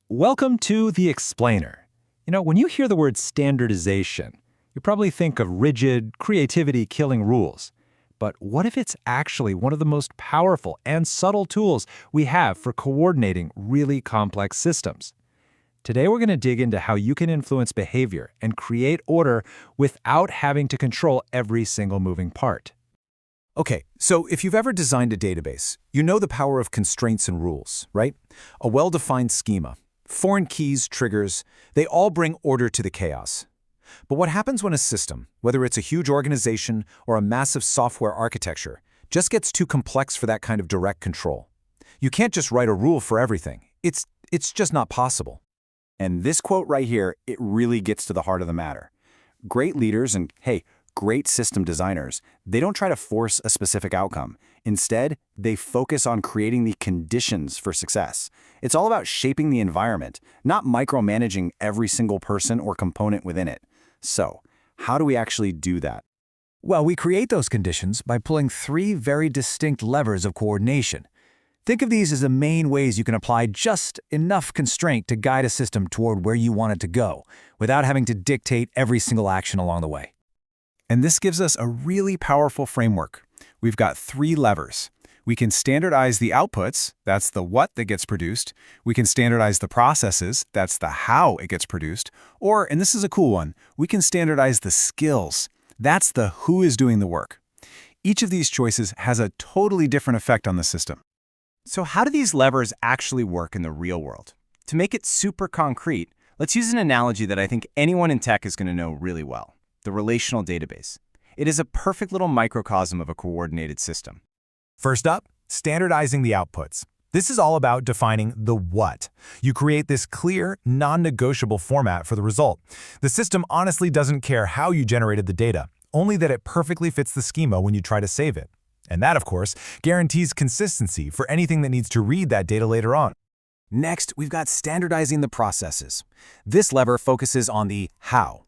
Welcome to The Explainer. When you hear the word standardization, you probably think of rigid, creativity-killing rules. But what if it's actually one of the most powerful and subtle tools we have for coordinating really complex systems? Today we're going to dig into how you can influence behavior and create order without having to control every single moving part. Okay, so if you've ever designed a database, you know the power of constraints and rules, right? A well-defined schema, foreign keys, triggers, they all bring order to the chaos. But what happens when a system, whether it's a huge organization or a massive software architecture, just gets too complex for that kind of direct control? You can't just write a rule for everything. It's just not possible. And this quote right here, it really gets to the heart of the matter. Great leaders and, hey, great system designers, they don't try to force a specific outcome. Instead, they focus on creating the conditions for success. It's all about shaping the environment, not micromanaging every single person or component within it. So, how do we actually do that? Well, we create those conditions by pulling three very distinct levers of coordination. Think of these as the main ways you can apply just enough constraint to guide a system toward where you want it to go, without having to dictate every single action along the way. And this gives us a really powerful framework. We've got three levers. We can standardize the outputs, that's the what that gets produced. We can standardize the processes, that's the how it gets produced. Or, and this is a cool one, we can standardize the skills. That's the who is doing the work. Each of these choices has a totally different effect on the system. So how do these levers actually work in the real world? To make it super concrete, let's use an analogy that I think anyone in tech is going to know really well. The relational database. It is a perfect little microcosm of a coordinated system. First up, standardizing the outputs. This is all about defining the what. You create this clear, non-negotiable format for the result. The system honestly doesn't care how you generated the data, only that it perfectly fits the schema when you try to save it. And that, of course, guarantees consistency for anything that needs to read that data later on. Next, we've got standardizing the processes. This lever focuses on the how.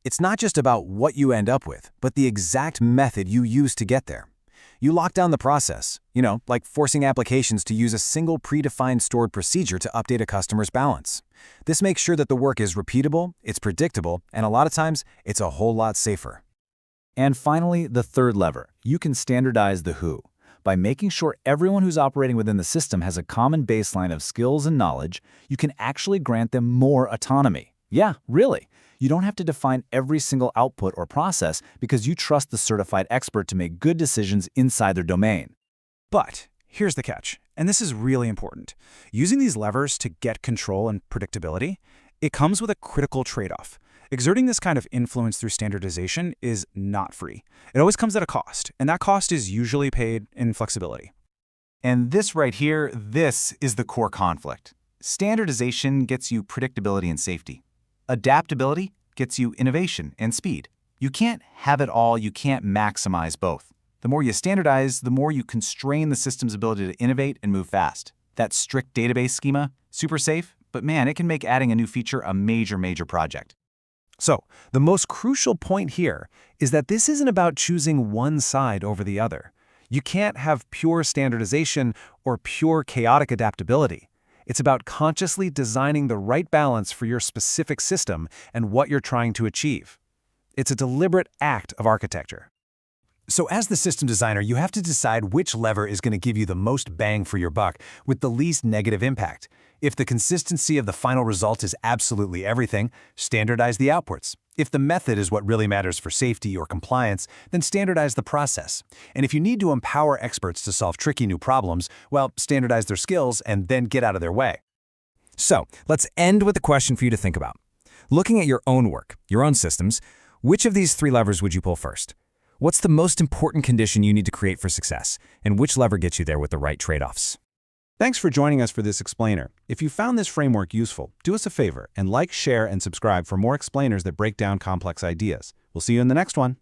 It's not just about what you end up with, but the exact method you use to get there. You lock down the process, like forcing applications to use a single predefined stored procedure to update a customer's balance. This makes sure that the work is repeatable, it's predictable, and a lot of times, it's a whole lot safer. And finally, the third lever. You can standardize the who. By making sure everyone who's operating within the system has a common baseline of skills and knowledge, you can actually grant them more autonomy. Yeah, really. You don't have to define every single output or process because you trust the certified expert to make good decisions inside their domain. But here's the catch, and this is really important. Using these levers to get control and predictability, it comes with a critical trade-off. Exerting this kind of influence through standardization is not free. It always comes at a cost, and that cost is usually paid in flexibility. And this right here, this is the core conflict. Standardization gets you predictability and safety. Adaptability gets you innovation and speed. You can't have it all, you can't maximize both. The more you standardize, the more you constrain the system's ability to innovate and move fast. That strict database schema, super safe, but man, it can make adding a new feature a major project. So, the most crucial point here is that this isn't about choosing one side over the other. You can't have pure standardization or pure chaotic adaptability. It's about consciously designing the right balance for your specific system and what you're trying to achieve. It's a deliberate act of architecture. So as the system designer, you have to decide which lever is going to give you the most bang for your buck with the least negative impact. If the consistency of the final result is absolutely everything, standardize the outputs. If the method is what really matters for safety or compliance, then standardize the process. And if you need to empower experts to solve tricky new problems, well, standardize their skills and then get out of their way. So, let's end with a question for you to think about. Looking at your own work, your own systems, which of these three levers would you pull first? What's the most important condition you need to create for success? And which lever gets you there with the right trade-offs? Thanks for joining us for this explainer. If you found this framework useful, do us a favor and like, share, and subscribe for more explainers that break down complex ideas. We'll see you in the next one.